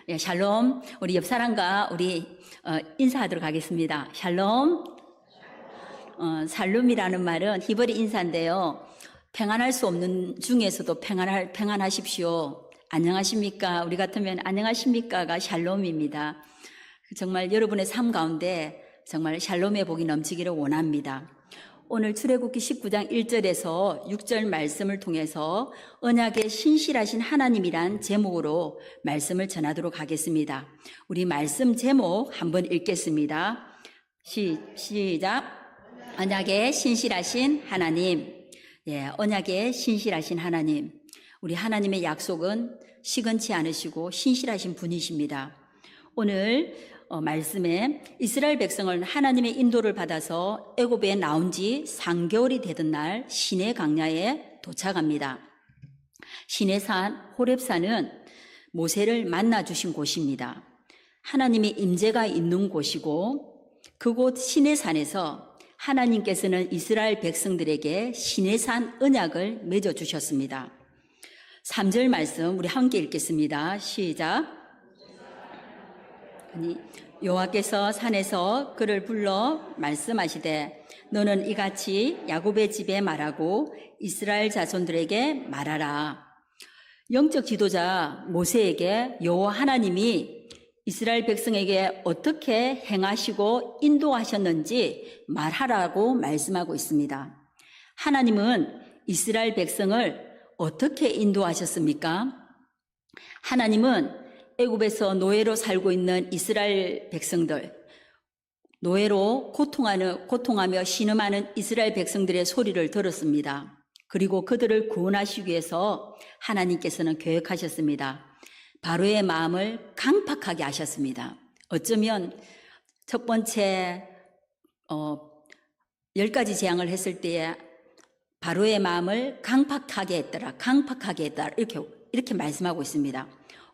예, 샬롬. 우리 옆 사람과 우리 인사하도록 하겠습니다. 샬롬. 샬롬이라는 말은 히브리 인사인데요. 평안할 수 없는 중에서도 평안하십시오. 안녕하십니까? 우리 같으면 안녕하십니까가 샬롬입니다. 정말 여러분의 삶 가운데 정말 샬롬의 복이 넘치기를 원합니다. 오늘 출애굽기 19장 1절에서 6절 말씀을 통해서 언약의 신실하신 하나님이란 제목으로 말씀을 전하도록 하겠습니다. 우리 말씀 제목 한번 읽겠습니다. 시작. 언약의 신실하신 하나님. 예, 언약의 신실하신 하나님. 우리 하나님의 약속은 시건치 않으시고 신실하신 분이십니다. 오늘 말씀에 이스라엘 백성을 하나님의 인도를 받아서 애굽에 나온 지 3개월이 되던 날 시내 광야에 도착합니다. 시내산 호렙산은 모세를 만나 주신 곳입니다. 하나님의 임재가 있는 곳이고 그곳 시내산에서 하나님께서는 이스라엘 백성들에게 시내산 언약을 맺어 주셨습니다. 3절 말씀 우리 함께 읽겠습니다. 시작. 여호와께서 산에서 그를 불러 말씀하시되 너는 이같이 야곱의 집에 말하고 이스라엘 자손들에게 말하라. 영적 지도자 모세에게 여호와 하나님이 이스라엘 백성에게 어떻게 행하시고 인도하셨는지 말하라고 말씀하고 있습니다. 하나님은 이스라엘 백성을 어떻게 인도하셨습니까? 하나님은 애굽에서 노예로 살고 있는 이스라엘 백성들, 노예로 고통하며 신음하는 이스라엘 백성들의 소리를 들었습니다. 그리고 그들을 구원하시기 위해서 하나님께서는 계획하셨습니다. 바로의 마음을 강팍하게 하셨습니다. 어쩌면 첫 번째 10가지 재앙을 했을 때에 바로의 마음을 강팍하게 했더라. 이렇게 말씀하고 있습니다.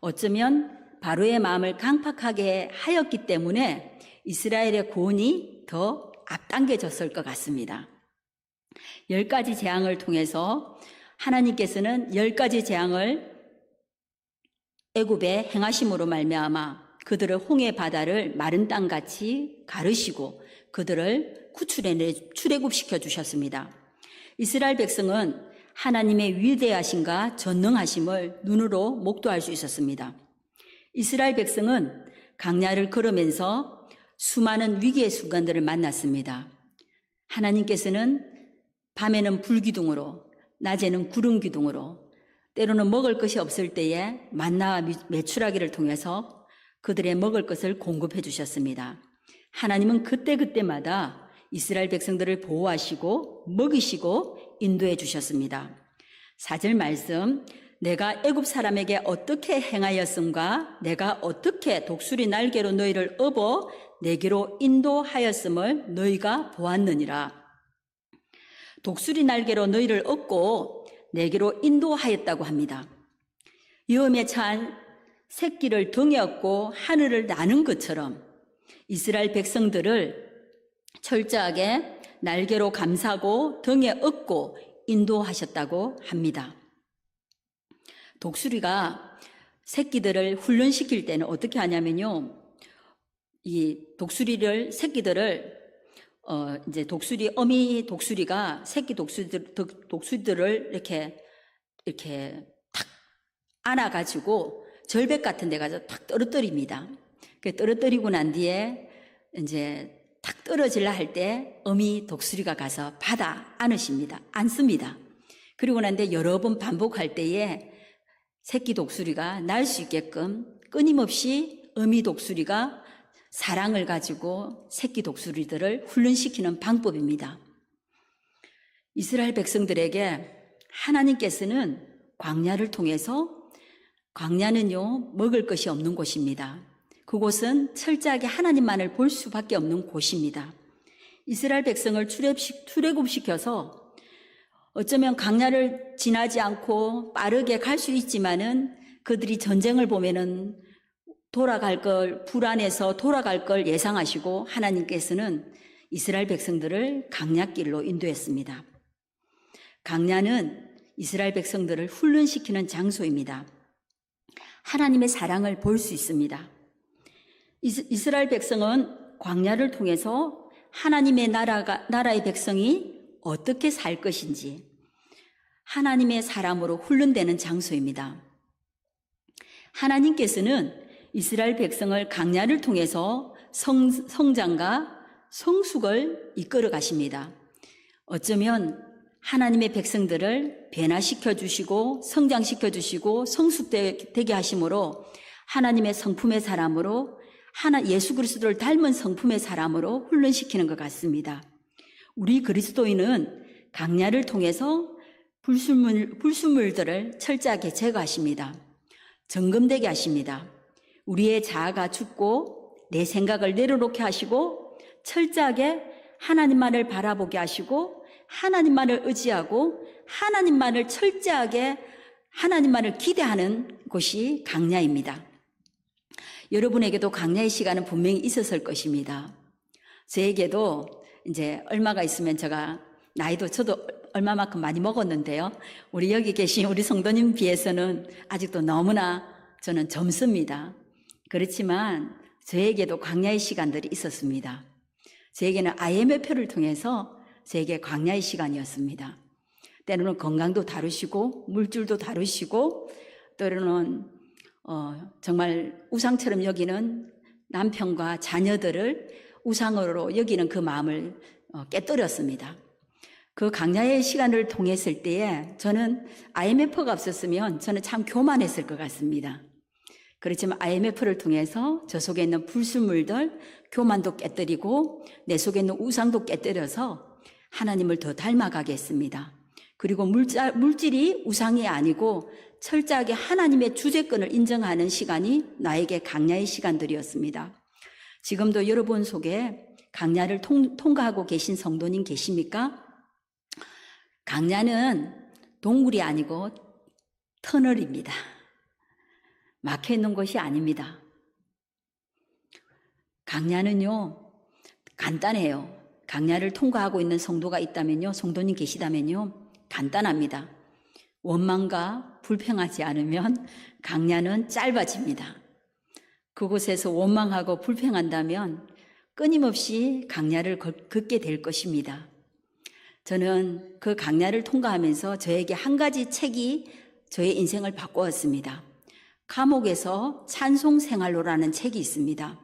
어쩌면 바로의 마음을 강팍하게 하였기 때문에 이스라엘의 구원이 더 앞당겨졌을 것 같습니다. 10가지 재앙을 통해서 하나님께서는 10가지 재앙을 애굽에 행하심으로 말미암아 그들을 홍해 바다를 마른 땅같이 가르시고 그들을 출애굽시켜 주셨습니다. 이스라엘 백성은 하나님의 위대하심과 전능하심을 눈으로 목도할 수 있었습니다. 이스라엘 백성은 광야를 걸으면서 수많은 위기의 순간들을 만났습니다. 하나님께서는 밤에는 불기둥으로, 낮에는 구름기둥으로, 때로는 먹을 것이 없을 때에 만나와 메추라기를 통해서 그들의 먹을 것을 공급해 주셨습니다. 하나님은 그때마다 이스라엘 백성들을 보호하시고 먹이시고 인도해 주셨습니다. 4절 말씀, 내가 애굽 사람에게 어떻게 행하였음과 내가 어떻게 독수리 날개로 너희를 업어 내게로 인도하였음을 너희가 보았느니라. 독수리 날개로 너희를 업고 내게로 인도하였다고 합니다. 위험에 처한 새끼를 등에 업고 하늘을 나는 것처럼 이스라엘 백성들을 철저하게 날개로 감싸고 등에 업고 인도하셨다고 합니다. 독수리가 새끼들을 훈련시킬 때는 어떻게 하냐면요. 이 새끼들을 이제 어미 독수리가 새끼 독수리들을 이렇게 탁 안아가지고 절벽 같은 데 가서 탁 떨어뜨립니다. 떨어뜨리고 난 뒤에 이제 탁 떨어질라 할 때 어미 독수리가 가서 받아 안습니다. 그리고 난 뒤에 여러 번 반복할 때에 새끼 독수리가 날 수 있게끔 끊임없이 어미 독수리가 사랑을 가지고 새끼 독수리들을 훈련시키는 방법입니다. 이스라엘 백성들에게 하나님께서는 광야를 통해서 광야는요, 먹을 것이 없는 곳입니다. 그곳은 철저하게 하나님만을 볼 수밖에 없는 곳입니다. 이스라엘 백성을 출애굽시켜서 어쩌면 광야를 지나지 않고 빠르게 갈 수 있지만은 그들이 전쟁을 보면은 불안해서 돌아갈 걸 예상하시고 하나님께서는 이스라엘 백성들을 광야길로 인도했습니다. 광야는 이스라엘 백성들을 훈련시키는 장소입니다. 하나님의 사랑을 볼 수 있습니다. 이스라엘 백성은 광야를 통해서 하나님의 나라의 백성이 어떻게 살 것인지 하나님의 사람으로 훈련되는 장소입니다. 하나님께서는 이스라엘 백성을 광야를 통해서 성장과 성숙을 이끌어 가십니다. 어쩌면 하나님의 백성들을 변화시켜 주시고 성장시켜 주시고 성숙되게 하심으로 하나님의 성품의 사람으로 예수 그리스도를 닮은 성품의 사람으로 훈련시키는 것 같습니다. 우리 그리스도인은 광야를 통해서 불순물들을 철저하게 제거하십니다. 점검되게 하십니다. 우리의 자아가 죽고 내 생각을 내려놓게 하시고 철저하게 하나님만을 바라보게 하시고 하나님만을 의지하고 하나님만을 철저하게 하나님만을 기대하는 곳이 광야입니다. 여러분에게도 광야의 시간은 분명히 있었을 것입니다. 저에게도 이제 얼마가 있으면 저도 얼마만큼 많이 먹었는데요. 우리 여기 계신 우리 성도님 비해서는 아직도 너무나 저는 젊습니다. 그렇지만 저에게도 광야의 시간들이 있었습니다. 저에게는 IMF를 통해서 저에게 광야의 시간이었습니다. 때로는 건강도 다루시고 물줄도 다루시고 때로는 정말 우상처럼 여기는 남편과 자녀들을 우상으로 여기는 그 마음을 깨뜨렸습니다. 그 광야의 시간을 통했을 때에 저는 IMF가 없었으면 저는 참 교만했을 것 같습니다. 그렇지만 IMF를 통해서 저 속에 있는 불순물들, 교만도 깨뜨리고 내 속에 있는 우상도 깨뜨려서 하나님을 더 닮아가게 했습니다. 그리고 물질이 우상이 아니고 철저하게 하나님의 주재권을 인정하는 시간이 나에게 광야의 시간들이었습니다. 지금도 여러분 속에 광야를 통과하고 계신 성도님 계십니까? 광야는 동굴이 아니고 터널입니다. 막혀있는 곳이 아닙니다. 광야는요, 간단해요. 광야를 통과하고 있는 성도가 있다면요, 성도님 계시다면요, 간단합니다. 원망과 불평하지 않으면 광야는 짧아집니다. 그곳에서 원망하고 불평한다면 끊임없이 광야를 걷게 될 것입니다. 저는 그 광야를 통과하면서 저에게 한 가지 책이 저의 인생을 바꾸었습니다. 감옥에서 찬송 생활로라는 책이 있습니다.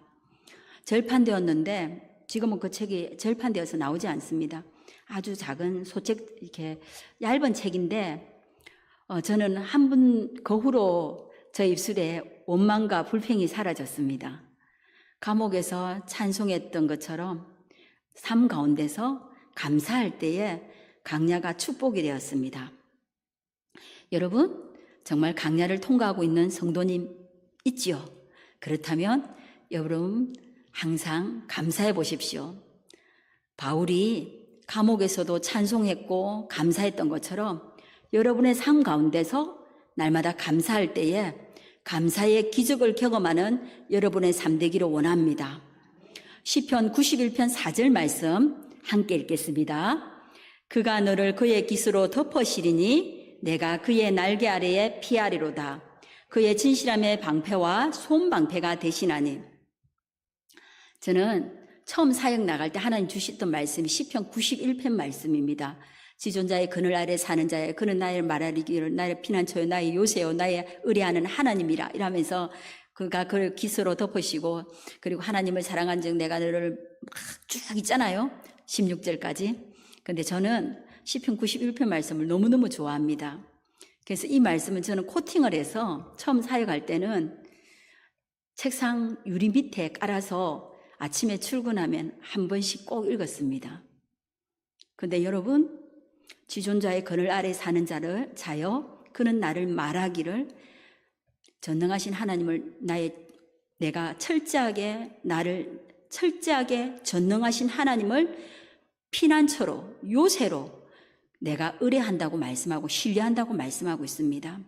절판되었는데 지금은 그 책이 절판되어서 나오지 않습니다. 아주 작은 소책, 이렇게 얇은 책인데 저는 한 분 그 후로 저 입술에 원망과 불평이 사라졌습니다. 감옥에서 찬송했던 것처럼 삶 가운데서 감사할 때에 광야가 축복이 되었습니다. 여러분, 정말 광야를 통과하고 있는 성도님 있지요? 그렇다면 여러분 항상 감사해 보십시오. 바울이 감옥에서도 찬송했고 감사했던 것처럼 여러분의 삶 가운데서 날마다 감사할 때에 감사의 기적을 경험하는 여러분의 삶 되기를 원합니다. 시편 91편 4절 말씀 함께 읽겠습니다. 그가 너를 그의 깃으로 덮어시리니 내가 그의 날개 아래에 피하리로다. 그의 진실함의 방패와 손방패가 되시나니. 저는 처음 사역 나갈 때 하나님 주셨던 말씀이 시편 91편 말씀입니다. 지존자의 그늘 아래 사는 자여 그는 나의 말하기를 나의 피난처요 나의 요새요 나의 의뢰하는 하나님이라 이러면서 그가 그를 깃으로 덮으시고 그리고 하나님을 사랑한 즉 내가 너를 쭉 있잖아요. 16절까지. 근데 저는 시편 91편 말씀을 너무너무 좋아합니다. 그래서 이 말씀은 저는 코팅을 해서 처음 사역할 때는 책상 유리 밑에 깔아서 아침에 출근하면 한 번씩 꼭 읽었습니다. 근데 여러분, 지존자의 그늘 아래 사는 자여 그는 나를 말하기를 전능하신 하나님을 내가 철저하게 전능하신 하나님을 피난처로 요새로 내가 의뢰한다고 말씀하고 신뢰한다고 말씀하고 있습니다.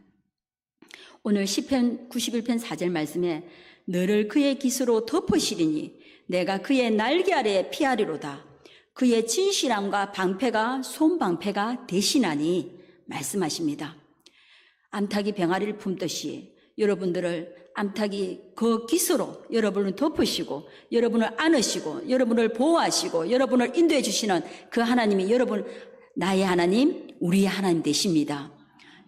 오늘 시편 91편 4절 말씀에 너를 그의 깃으로 덮으시리니 내가 그의 날개 아래에 피하리로다. 그의 진실함과 방패가 손방패가 되시나니 말씀하십니다. 암탉이 병아리를 품듯이 여러분들을 암탉이 그 기수로 여러분을 덮으시고 여러분을 안으시고 여러분을 보호하시고 여러분을 인도해 주시는 그 하나님이 여러분 나의 하나님, 우리의 하나님 되십니다.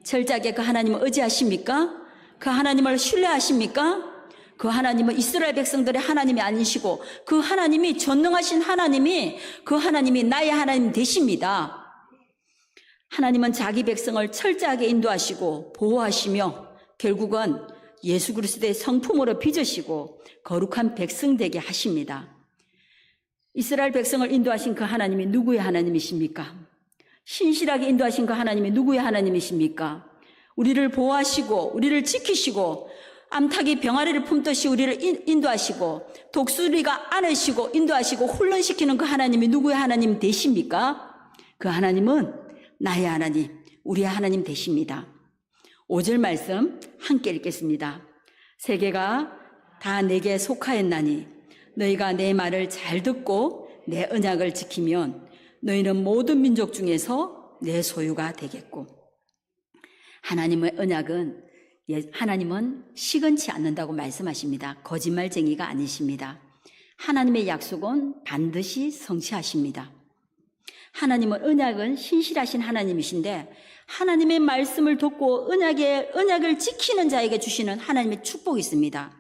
철저하게 그 하나님을 의지하십니까? 그 하나님을 신뢰하십니까? 그 하나님은 이스라엘 백성들의 하나님이 아니시고 그 하나님이 전능하신 하나님이 그 하나님이 나의 하나님 되십니다. 하나님은 자기 백성을 철저하게 인도하시고 보호하시며 결국은 예수 그리스도의 성품으로 빚으시고 거룩한 백성 되게 하십니다. 이스라엘 백성을 인도하신 그 하나님이 누구의 하나님이십니까? 신실하게 인도하신 그 하나님이 누구의 하나님이십니까? 우리를 보호하시고 우리를 지키시고 암탉이 병아리를 품듯이 우리를 인도하시고 독수리가 안으시고 인도하시고 훈련시키는 그 하나님이 누구의 하나님 되십니까? 그 하나님은 나의 하나님, 우리의 하나님 되십니다. 5절 말씀 함께 읽겠습니다. 세계가 다 내게 속하였나니 너희가 내 말을 잘 듣고 내 언약을 지키면 너희는 모든 민족 중에서 내 소유가 되겠고. 하나님의 언약은 하나님은 시건치 않는다고 말씀하십니다. 거짓말쟁이가 아니십니다. 하나님의 약속은 반드시 성취하십니다. 하나님은 언약은 신실하신 하나님이신데 하나님의 말씀을 듣고 언약을 지키는 자에게 주시는 하나님의 축복이 있습니다.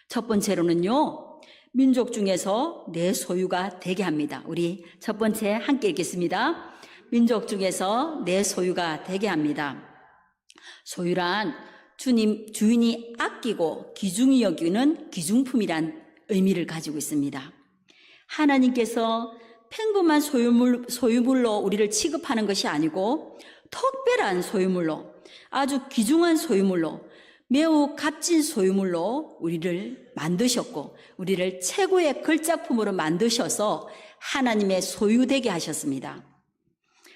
첫 번째로는요, 민족 중에서 내 소유가 되게 합니다. 우리 첫 번째 함께 읽겠습니다. 민족 중에서 내 소유가 되게 합니다. 소유란 주인이 아끼고 귀중히 여기는 귀중품이란 의미를 가지고 있습니다. 하나님께서 평범한 소유물로 우리를 취급하는 것이 아니고 특별한 소유물로, 아주 귀중한 소유물로, 매우 값진 소유물로 우리를 만드셨고 우리를 최고의 걸작품으로 만드셔서 하나님의 소유되게 하셨습니다.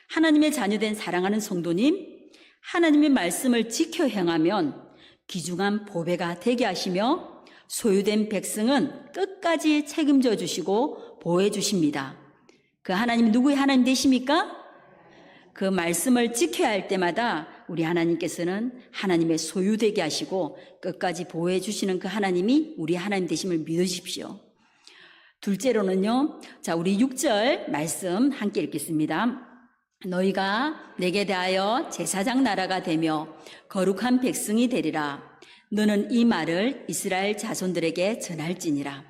하나님의 자녀된 사랑하는 성도님, 하나님의 말씀을 지켜 행하면 귀중한 보배가 되게 하시며 소유된 백성은 끝까지 책임져 주시고 보호해 주십니다. 그 하나님이 누구의 하나님 되십니까? 그 말씀을 지켜야 할 때마다 우리 하나님께서는 하나님의 소유되게 하시고 끝까지 보호해 주시는 그 하나님이 우리 하나님 되심을 믿으십시오. 둘째로는요, 자, 우리 6절 말씀 함께 읽겠습니다. 너희가 내게 대하여 제사장 나라가 되며 거룩한 백성이 되리라. 너는 이 말을 이스라엘 자손들에게 전할지니라.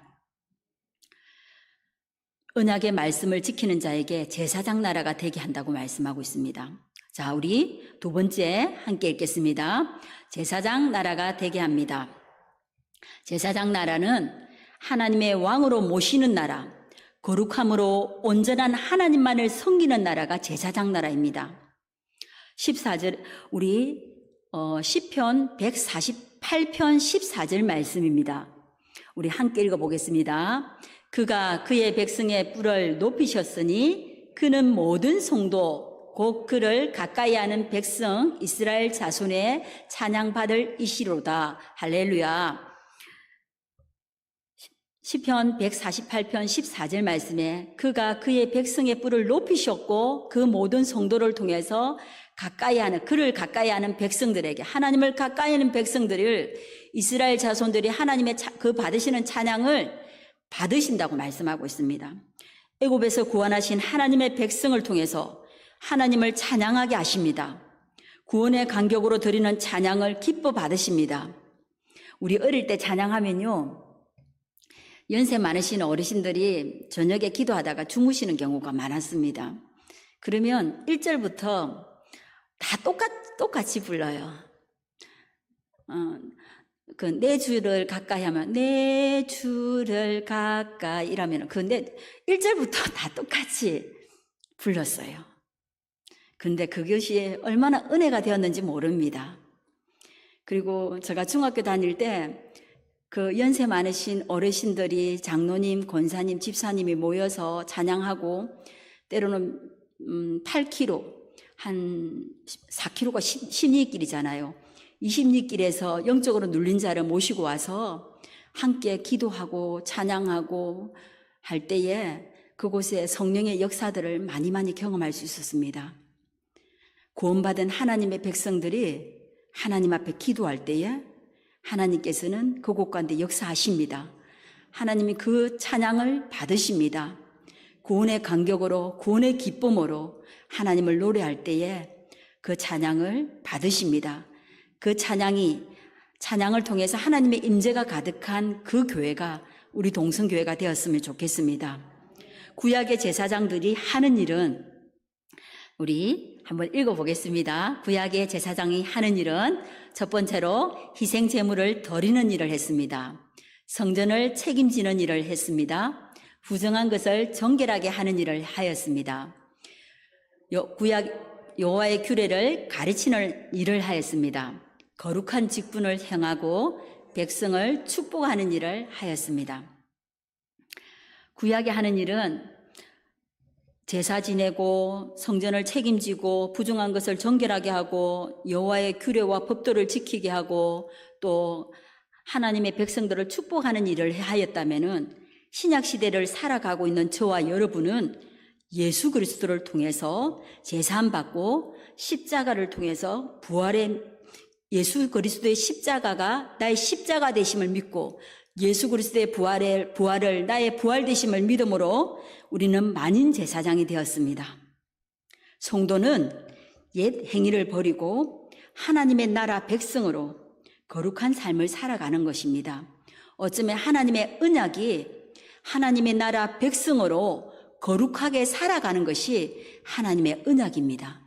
언약의 말씀을 지키는 자에게 제사장 나라가 되게 한다고 말씀하고 있습니다. 자, 우리 두 번째 함께 읽겠습니다. 제사장 나라가 되게 합니다. 제사장 나라는 하나님의 왕으로 모시는 나라, 거룩함으로 온전한 하나님만을 섬기는 나라가 제사장 나라입니다. 14절, 우리 시편 148편 14절 말씀입니다. 우리 함께 읽어보겠습니다. 그가 그의 백성의 뿔을 높이셨으니 그는 모든 성도 곧 그를 가까이 하는 백성 이스라엘 자손의 찬양받을 이시로다. 할렐루야. 시편 148편 14절 말씀에 그가 그의 백성의 뿔을 높이셨고 그 모든 성도를 통해서 그를 가까이 하는 백성들에게, 하나님을 가까이 하는 백성들을, 이스라엘 자손들이 하나님의 그 받으시는 찬양을 받으신다고 말씀하고 있습니다. 애굽에서 구원하신 하나님의 백성을 통해서 하나님을 찬양하게 하십니다. 구원의 간격으로 드리는 찬양을 기뻐 받으십니다. 우리 어릴 때 찬양하면요, 연세 많으신 어르신들이 저녁에 기도하다가 주무시는 경우가 많았습니다. 그러면 1절부터 다 똑같이 불러요. 내 주를 가까이 하면 내 주를 가까이 이라면 근데 1절부터 다 똑같이 불렀어요. 근데 그것이 얼마나 은혜가 되었는지 모릅니다. 그리고 제가 중학교 다닐 때 그 연세 많으신 어르신들이 장로님, 권사님, 집사님이 모여서 찬양하고 때로는 8km, 한 4km가 십리길이잖아요. 이 십리길에서 영적으로 눌린 자를 모시고 와서 함께 기도하고 찬양하고 할 때에 그곳에 성령의 역사들을 많이 경험할 수 있었습니다. 구원받은 하나님의 백성들이 하나님 앞에 기도할 때에 하나님께서는 그곳 가운데 역사하십니다. 하나님이 그 찬양을 받으십니다. 구원의 감격으로, 구원의 기쁨으로 하나님을 노래할 때에 그 찬양을 받으십니다. 그 찬양을 통해서 하나님의 임재가 가득한 그 교회가 우리 동성교회가 되었으면 좋겠습니다. 구약의 제사장들이 하는 일은, 우리 한번 읽어보겠습니다. 구약의 제사장이 하는 일은 첫 번째로 희생 제물을 드리는 일을 했습니다. 성전을 책임지는 일을 했습니다. 부정한 것을 정결하게 하는 일을 하였습니다. 구약 여호와의 규례를 가르치는 일을 하였습니다. 거룩한 직분을 행하고 백성을 축복하는 일을 하였습니다. 구약이 하는 일은 제사 지내고 성전을 책임지고 부정한 것을 정결하게 하고 여호와의 규례와 법도를 지키게 하고 또 하나님의 백성들을 축복하는 일을 하였다면은 신약 시대를 살아가고 있는 저와 여러분은 예수 그리스도를 통해서 제사함 받고 십자가를 통해서 부활의 예수 그리스도의 십자가가 나의 십자가 되심을 믿고 예수 그리스도의 부활을 나의 부활 되심을 믿음으로 우리는 만인 제사장이 되었습니다. 성도는 옛 행위를 버리고 하나님의 나라 백성으로 거룩한 삶을 살아가는 것입니다. 어쩌면 하나님의 언약이 하나님의 나라 백성으로 거룩하게 살아가는 것이 하나님의 언약입니다.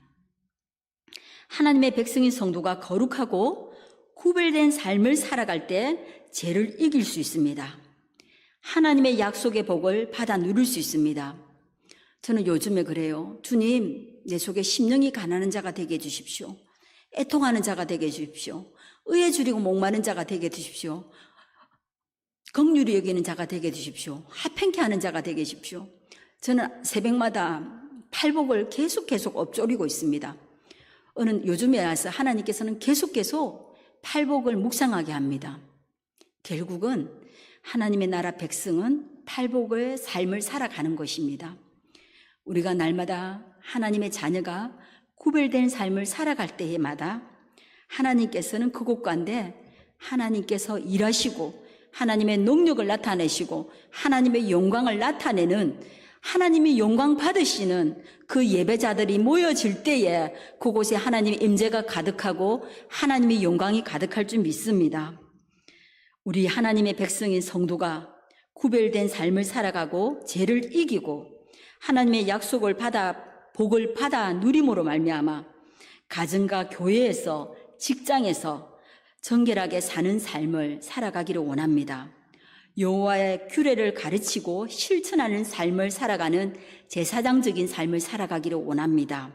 하나님의 백성인 성도가 거룩하고 구별된 삶을 살아갈 때 죄를 이길 수 있습니다. 하나님의 약속의 복을 받아 누릴 수 있습니다. 저는 요즘에 그래요. 주님, 내 속에 심령이 가난한 자가 되게 해주십시오. 애통하는 자가 되게 해주십시오. 의에 줄이고 목마른 자가 되게 해주십시오. 긍휼히 여기는 자가 되게 해주십시오. 하평케 하는 자가 되게 해주십시오. 저는 새벽마다 팔복을 계속 엎조리고 있습니다. 요즘에 와서 하나님께서는 계속 팔복을 묵상하게 합니다. 결국은 하나님의 나라 백성은 팔복의 삶을 살아가는 것입니다. 우리가 날마다 하나님의 자녀가 구별된 삶을 살아갈 때마다 하나님께서는 그곳 가운데 하나님께서 일하시고 하나님의 능력을 나타내시고 하나님의 영광을 나타내는 하나님이 영광 받으시는 그 예배자들이 모여질 때에 그곳에 하나님의 임재가 가득하고 하나님의 영광이 가득할 줄 믿습니다. 우리 하나님의 백성인 성도가 구별된 삶을 살아가고 죄를 이기고 하나님의 약속을 복을 받아 누림으로 말미암아 가정과 교회에서 직장에서 정결하게 사는 삶을 살아가기를 원합니다. 여호와의 규례를 가르치고 실천하는 삶을 살아가는 제사장적인 삶을 살아가기를 원합니다.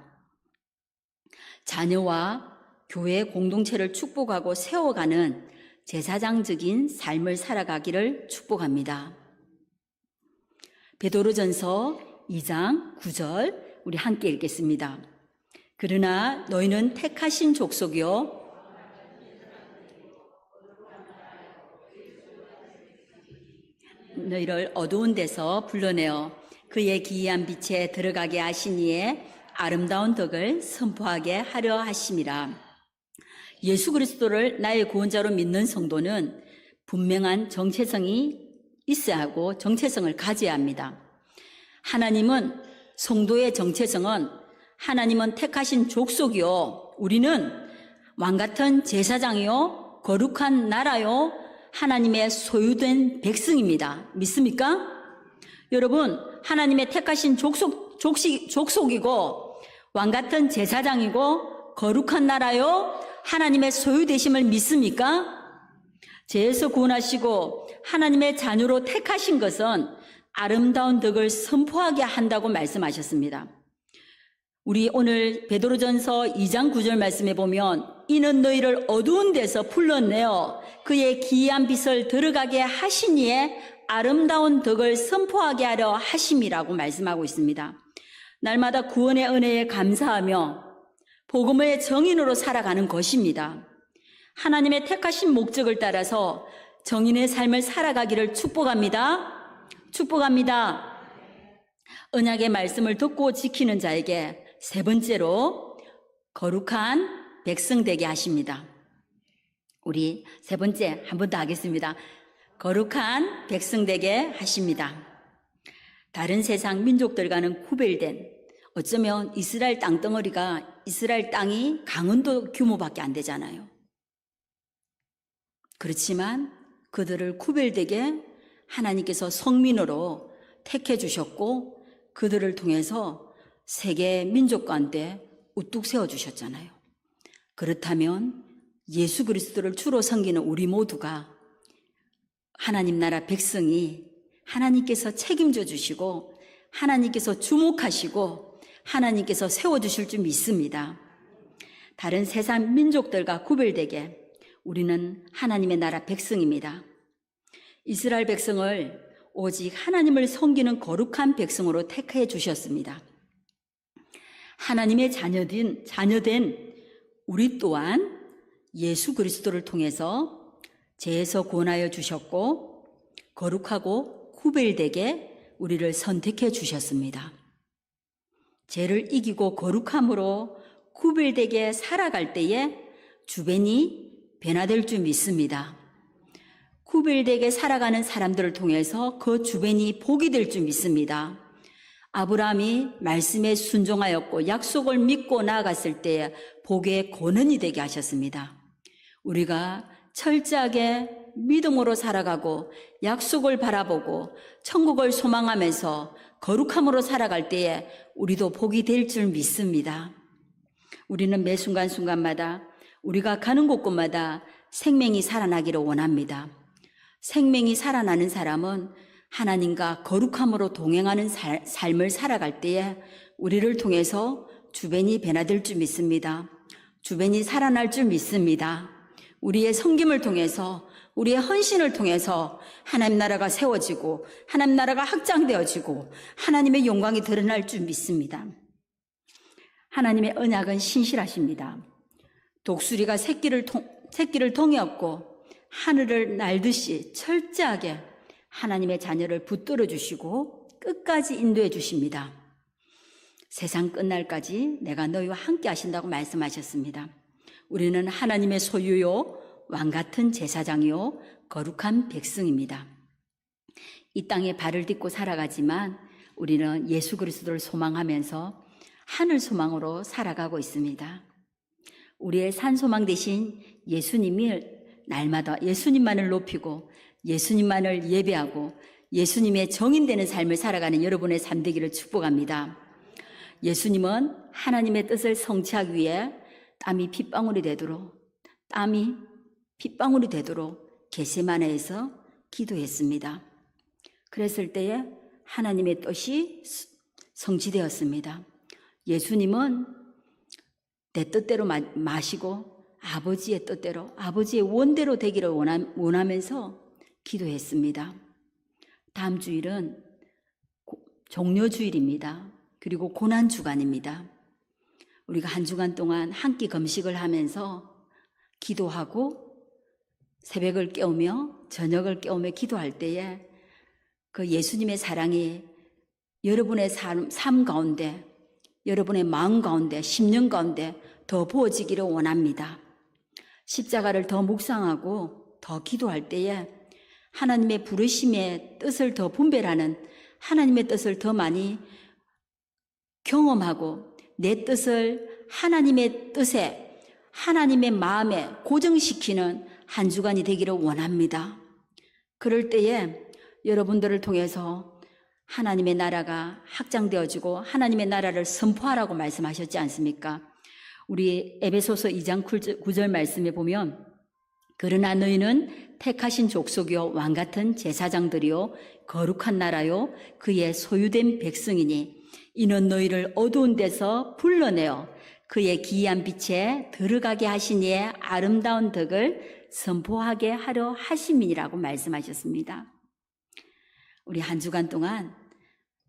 자녀와 교회 공동체를 축복하고 세워가는 제사장적인 삶을 살아가기를 축복합니다. 베드로전서 2장 9절 우리 함께 읽겠습니다. 그러나 너희는 택하신 족속이요 너희를 어두운 데서 불러내어 그의 기이한 빛에 들어가게 하시니에 아름다운 덕을 선포하게 하려 하심이라. 예수 그리스도를 나의 구원자로 믿는 성도는 분명한 정체성이 있어야 하고 정체성을 가져야 합니다. 하나님은 성도의 정체성은 하나님은 택하신 족속이요 우리는 왕같은 제사장이요 거룩한 나라요 하나님의 소유된 백성입니다. 믿습니까? 여러분, 하나님의 택하신 족속이고 왕같은 제사장이고 거룩한 나라요 하나님의 소유되심을 믿습니까? 죄에서 구원하시고 하나님의 자녀로 택하신 것은 아름다운 덕을 선포하게 한다고 말씀하셨습니다. 우리 오늘 베드로전서 2장 9절 말씀에 보면 이는 너희를 어두운 데서 불러내어 그의 기이한 빛을 들어가게 하시니에 아름다운 덕을 선포하게 하려 하심이라고 말씀하고 있습니다. 날마다 구원의 은혜에 감사하며 복음의 정인으로 살아가는 것입니다. 하나님의 택하신 목적을 따라서 정인의 삶을 살아가기를 축복합니다. 축복합니다. 언약의 말씀을 듣고 지키는 자에게 세 번째로 거룩한 백성 되게 하십니다. 우리 세 번째 한 번 더 하겠습니다. 거룩한 백성 되게 하십니다. 다른 세상 민족들과는 구별된, 어쩌면 이스라엘 땅덩어리가, 이스라엘 땅이 강원도 규모밖에 안 되잖아요. 그렇지만 그들을 구별되게 하나님께서 성민으로 택해 주셨고, 그들을 통해서 세계 민족 가운데 우뚝 세워주셨잖아요. 그렇다면 예수 그리스도를 주로 섬기는 우리 모두가 하나님 나라 백성이 하나님께서 책임져 주시고 하나님께서 주목하시고 하나님께서 세워주실 줄 믿습니다. 다른 세상 민족들과 구별되게 우리는 하나님의 나라 백성입니다. 이스라엘 백성을 오직 하나님을 섬기는 거룩한 백성으로 택해 주셨습니다. 하나님의 자녀된 우리 또한 예수 그리스도를 통해서 죄에서 구원하여 주셨고 거룩하고 구별되게 우리를 선택해 주셨습니다. 죄를 이기고 거룩함으로 구별되게 살아갈 때에 주변이 변화될 줄 믿습니다. 구별되게 살아가는 사람들을 통해서 그 주변이 복이 될 줄 믿습니다. 아브라함이 말씀에 순종하였고 약속을 믿고 나아갔을 때 복의 권원이 되게 하셨습니다. 우리가 철저하게 믿음으로 살아가고 약속을 바라보고 천국을 소망하면서 거룩함으로 살아갈 때에 우리도 복이 될 줄 믿습니다. 우리는 매 순간순간마다 우리가 가는 곳곳마다 생명이 살아나기를 원합니다. 생명이 살아나는 사람은 하나님과 거룩함으로 동행하는 삶을 살아갈 때에 우리를 통해서 주변이 변화될 줄 믿습니다. 주변이 살아날 줄 믿습니다. 우리의 섬김을 통해서, 우리의 헌신을 통해서 하나님 나라가 세워지고 하나님 나라가 확장되어지고 하나님의 영광이 드러날 줄 믿습니다. 하나님의 언약은 신실하십니다. 독수리가 새끼를 동였고 하늘을 날듯이 철저하게 하나님의 자녀를 붙들어 주시고 끝까지 인도해 주십니다. 세상 끝날까지 내가 너희와 함께 하신다고 말씀하셨습니다. 우리는 하나님의 소유요 왕같은 제사장이요 거룩한 백성입니다. 이 땅에 발을 딛고 살아가지만 우리는 예수 그리스도를 소망하면서 하늘 소망으로 살아가고 있습니다. 우리의 산 소망 대신 예수님을 날마다 예수님만을 높이고 예수님만을 예배하고 예수님의 정인되는 삶을 살아가는 여러분의 삶 되기를 축복합니다. 예수님은 하나님의 뜻을 성취하기 위해 땀이 핏방울이 되도록 겟세마네에서 기도했습니다. 그랬을 때에 하나님의 뜻이 성취되었습니다. 예수님은 내 뜻대로 마시고 아버지의 뜻대로, 아버지의 원대로 되기를 원하면서 기도했습니다. 다음 주일은 종료주일입니다. 그리고 고난주간입니다. 우리가 한 주간 동안 한 끼 금식을 하면서 기도하고 새벽을 깨우며 저녁을 깨우며 기도할 때에 그 예수님의 사랑이 여러분의 삶 가운데, 여러분의 마음 가운데, 심령 가운데 더 부어지기를 원합니다. 십자가를 더 묵상하고 더 기도할 때에 하나님의 부르심의 뜻을 더 분별하는, 하나님의 뜻을 더 많이 경험하고 내 뜻을 하나님의 뜻에, 하나님의 마음에 고정시키는 한 주간이 되기를 원합니다. 그럴 때에 여러분들을 통해서 하나님의 나라가 확장되어지고 하나님의 나라를 선포하라고 말씀하셨지 않습니까? 우리 에베소서 2장 9절 말씀에 보면 그러나 너희는 택하신 족속이요 왕같은 제사장들이요 거룩한 나라요 그의 소유된 백성이니 이는 너희를 어두운 데서 불러내어 그의 기이한 빛에 들어가게 하신 이의 아름다운 덕을 선포하게 하려 하심이라고 말씀하셨습니다. 우리 한 주간 동안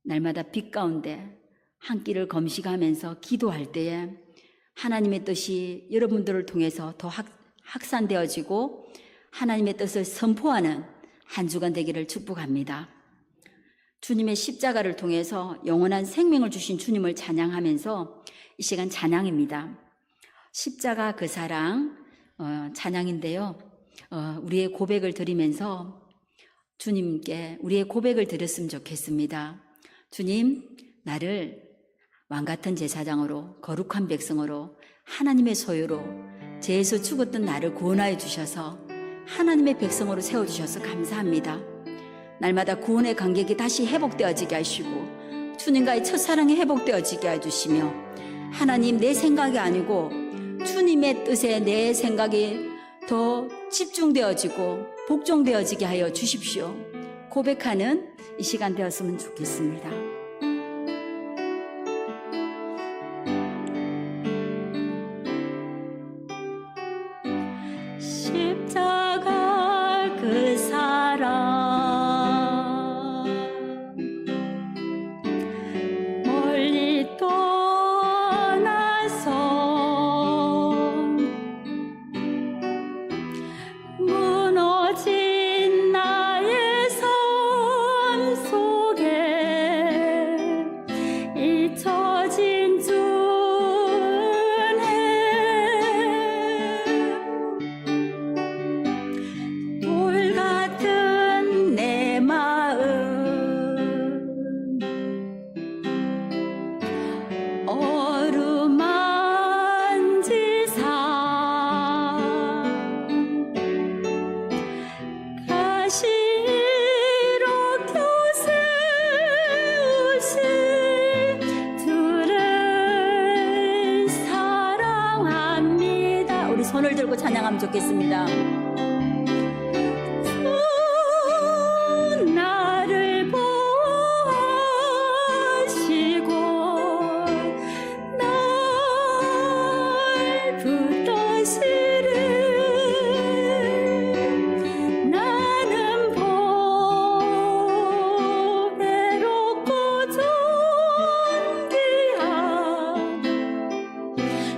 날마다 빛 가운데 한 끼를 금식하면서 기도할 때에 하나님의 뜻이 여러분들을 통해서 더 확산되어지고 하나님의 뜻을 선포하는 한 주간 되기를 축복합니다. 주님의 십자가를 통해서 영원한 생명을 주신 주님을 찬양하면서 이 시간 찬양입니다. 십자가 그 사랑 찬양인데요. 우리의 고백을 드리면서 주님께 우리의 고백을 드렸으면 좋겠습니다. 주님, 나를 왕같은 제사장으로 거룩한 백성으로 하나님의 소유로 죄에서 죽었던 나를 구원하여 주셔서 하나님의 백성으로 세워주셔서 감사합니다. 날마다 구원의 간격이 다시 회복되어지게 하시고 주님과의 첫사랑이 회복되어지게 해주시며 하나님, 내 생각이 아니고 주님의 뜻에 내 생각이 더 집중되어지고 복종되어지게 하여 주십시오. 고백하는 이 시간 되었으면 좋겠습니다. 십자가 그 사랑 멀리 떠나서 무너진 나의 삶 속에 잊혀진 돌 같은 내 마음 어루만지사 다시 일으켜 세우신 주를 사랑합니다. 우리 손을 들고 찬양하면 좋겠습니다. 나를 보호하시고 날 붙드시리 나는 보배롭고 존귀한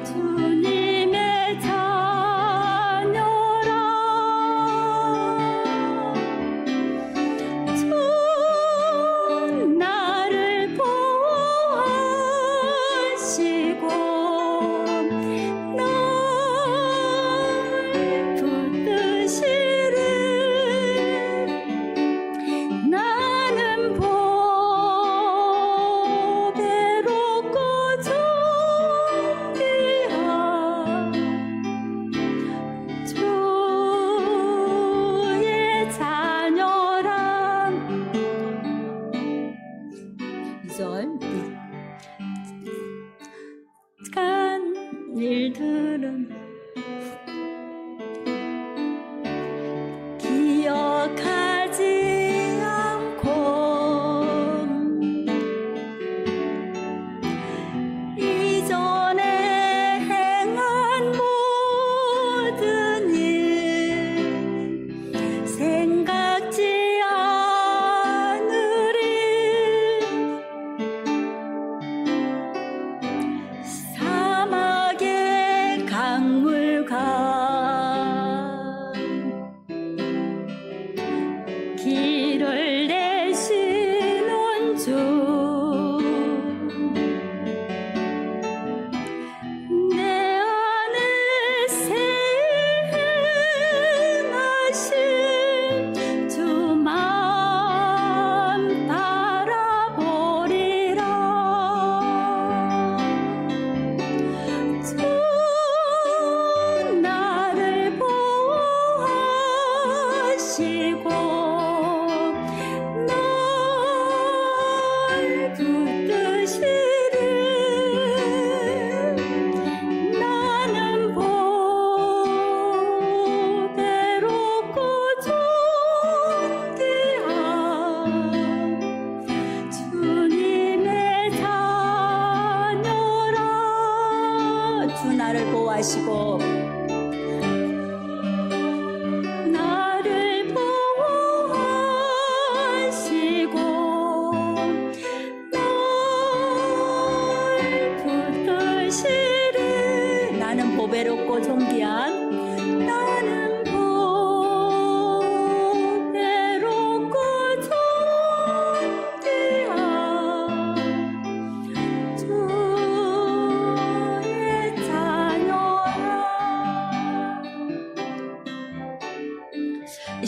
주님의 자녀라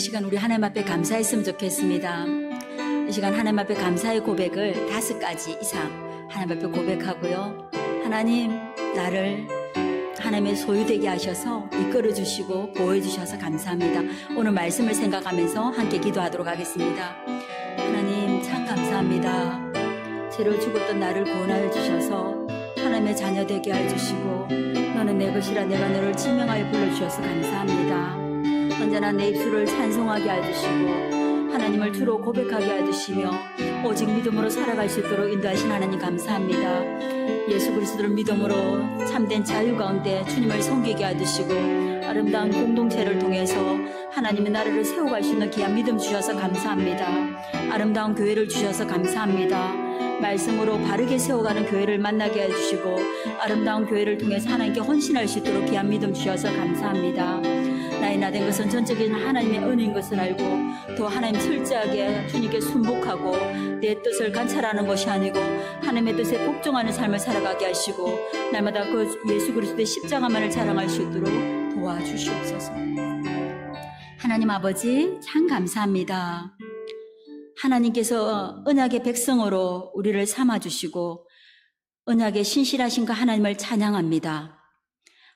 시간 우리 하나님 앞에 감사했으면 좋겠습니다. 이 시간 하나님 앞에 감사의 고백을 5가지 이상 하나님 앞에 고백하고요. 하나님, 나를 하나님의 소유되게 하셔서 이끌어 주시고 보호해 주셔서 감사합니다. 오늘 말씀을 생각하면서 함께 기도하도록 하겠습니다. 하나님, 참 감사합니다. 죄로 죽었던 나를 구원하여 주셔서 하나님의 자녀 되게 해 주시고, 너는 내 것이라 내가 너를 지명하여 불러주셔서 감사합니다. 언제나 내 입술을 찬송하게 해주시고 하나님을 주로 고백하게 해주시며 오직 믿음으로 살아갈 수 있도록 인도하신 하나님 감사합니다. 예수 그리스도를 믿음으로 참된 자유 가운데 주님을 섬기게 해주시고 아름다운 공동체를 통해서 하나님의 나라를 세워갈 수 있는 귀한 믿음 주셔서 감사합니다. 아름다운 교회를 주셔서 감사합니다. 말씀으로 바르게 세워가는 교회를 만나게 해주시고 아름다운 교회를 통해서 하나님께 헌신할 수 있도록 귀한 믿음 주셔서 감사합니다. 나의 나된 것은 전적인 하나님의 은혜인 것을 알고 더 하나님 철저하게 주님께 순복하고 내 뜻을 관찰하는 것이 아니고 하나님의 뜻에 복종하는 삶을 살아가게 하시고 날마다 그 예수 그리스도의 십자가만을 자랑할 수 있도록 도와주시옵소서. 하나님 아버지, 참 감사합니다. 하나님께서 언약의 백성으로 우리를 삼아주시고 언약의 신실하신 그 하나님을 찬양합니다.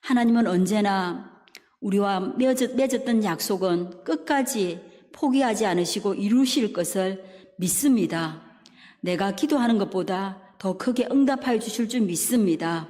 하나님은 언제나 우리와 맺었던 약속은 끝까지 포기하지 않으시고 이루실 것을 믿습니다. 내가 기도하는 것보다 더 크게 응답하여 주실 줄 믿습니다.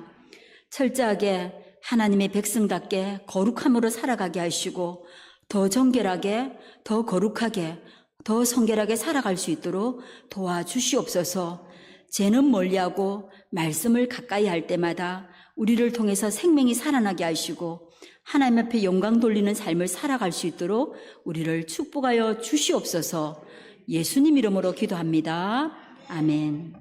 철저하게 하나님의 백성답게 거룩함으로 살아가게 하시고 더 정결하게, 더 거룩하게, 더 성결하게 살아갈 수 있도록 도와주시옵소서. 죄는 멀리하고 말씀을 가까이 할 때마다 우리를 통해서 생명이 살아나게 하시고 하나님 앞에 영광 돌리는 삶을 살아갈 수 있도록 우리를 축복하여 주시옵소서. 예수님 이름으로 기도합니다. 아멘.